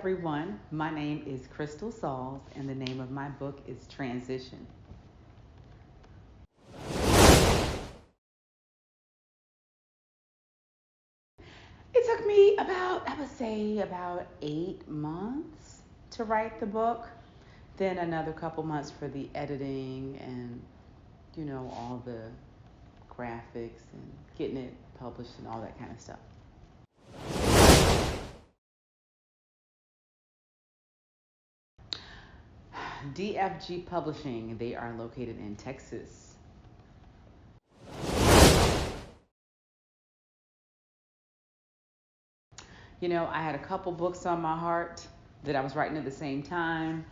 everyone. My name is Crystal Sauls, and the name of my book is Transition. It took me I would say, about 8 months to write the book, then another couple months for the editing and, all the graphics and getting it published and all that kind of stuff. DFG Publishing, they are located in Texas. I had a couple books on my heart that I was writing at the same time.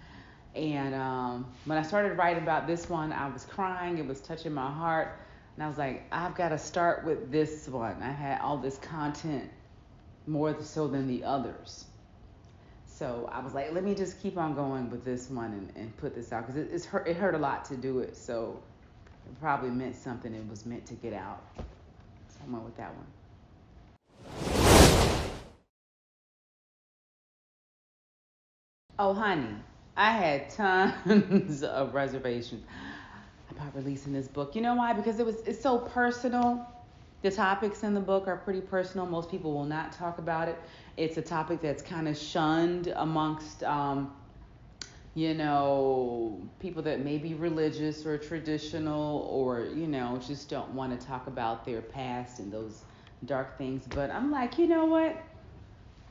And when I started writing about this one, I was crying. It was touching my heart. And I was like, I've got to start with this one. I had all this content more so than the others. So I was like, let me just keep on going with this one and put this out. Because it hurt a lot to do it. So it probably meant something it was meant to get out. So I went with that one. Oh, honey, I had tons of reservations about releasing this book. You know why? Because it's so personal. The topics in the book are pretty personal. Most people will not talk about it. It's a topic that's kind of shunned amongst, people that may be religious or traditional or, just don't want to talk about their past and those dark things. But I'm like, you know what?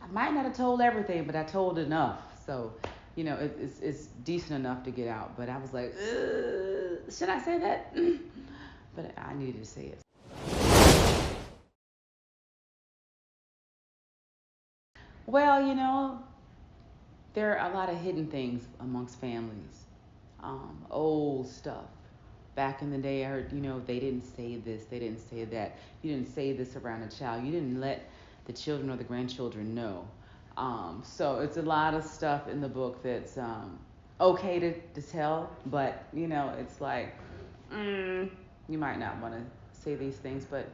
I might not have told everything, but I told enough. So, it's decent enough to get out. But I was like, should I say that? But I needed to say it. Well, there are a lot of hidden things amongst families. Old stuff. Back in the day, I heard, they didn't say this, they didn't say that. You didn't say this around a child. You didn't let the children or the grandchildren know. So it's a lot of stuff in the book that's okay to tell, but, it's like, you might not want to say these things, but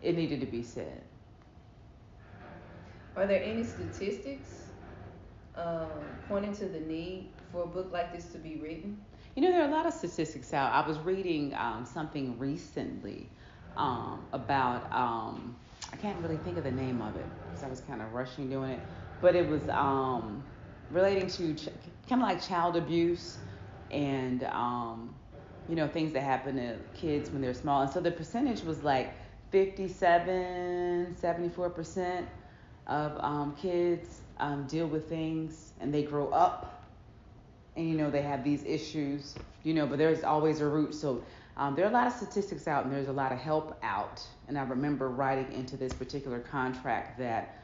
it needed to be said. Are there any statistics um, pointing to the need for a book like this to be written? There are a lot of statistics out. I was reading something recently about, I can't really think of the name of it because I was kind of rushing doing it, but it was relating to kind of like child abuse and, things that happen to kids when they're small. And so the percentage was like 57, 74% of kids deal with things and they grow up and they have these issues, but there's always a root. So there are a lot of statistics out and there's a lot of help out. And I remember writing into this particular contract that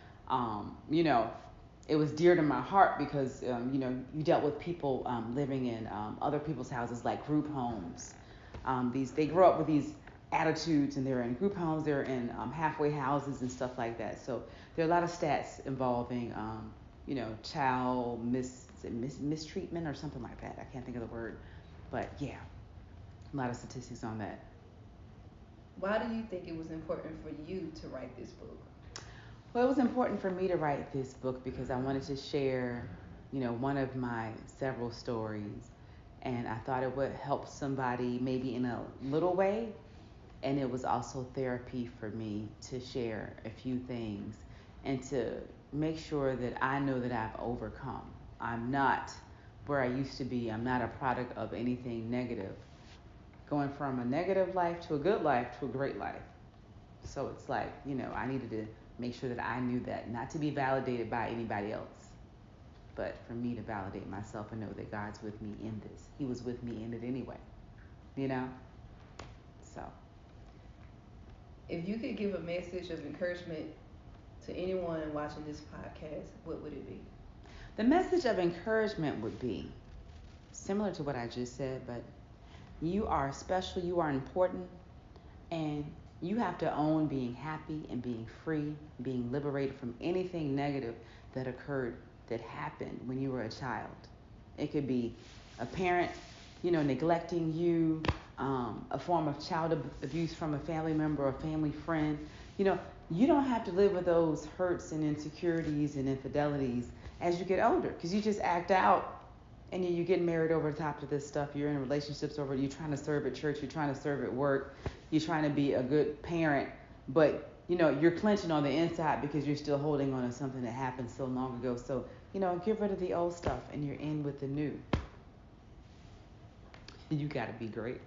it was dear to my heart because you dealt with people living in other people's houses, like group homes. They grow up with these attitudes and they're in group homes, they're in halfway houses and stuff like that. So there are a lot of stats involving child mistreatment or something like that. I can't think of the word, but yeah, a lot of statistics on that. Why do you think it was important for you to write this book? Well, it was important for me to write this book because I wanted to share, one of my several stories, and I thought it would help somebody maybe in a little way, and it was also therapy for me to share a few things and to make sure that I know that I've overcome. I'm not where I used to be. I'm not a product of anything negative. Going from a negative life to a good life to a great life. So it's like, I needed to make sure that I knew that, not to be validated by anybody else, but for me to validate myself and know that God's with me in this. He was with me in it anyway, you know? So. If you could give a message of encouragement to anyone watching this podcast, what would it be? The message of encouragement would be similar to what I just said, but you are special, you are important, and you have to own being happy and being free, being liberated from anything negative that occurred, that happened when you were a child. It could be a parent, neglecting you, a form of child abuse from a family member or family friend. You know, you don't have to live with those hurts and insecurities and infidelities as you get older, because you just act out, and you get married over the top of this stuff. You're in relationships over. You're trying to serve at church. You're trying to serve at work. You're trying to be a good parent, but you're clenching on the inside because you're still holding on to something that happened so long ago. So get rid of the old stuff, and you're in with the new. You got to be great.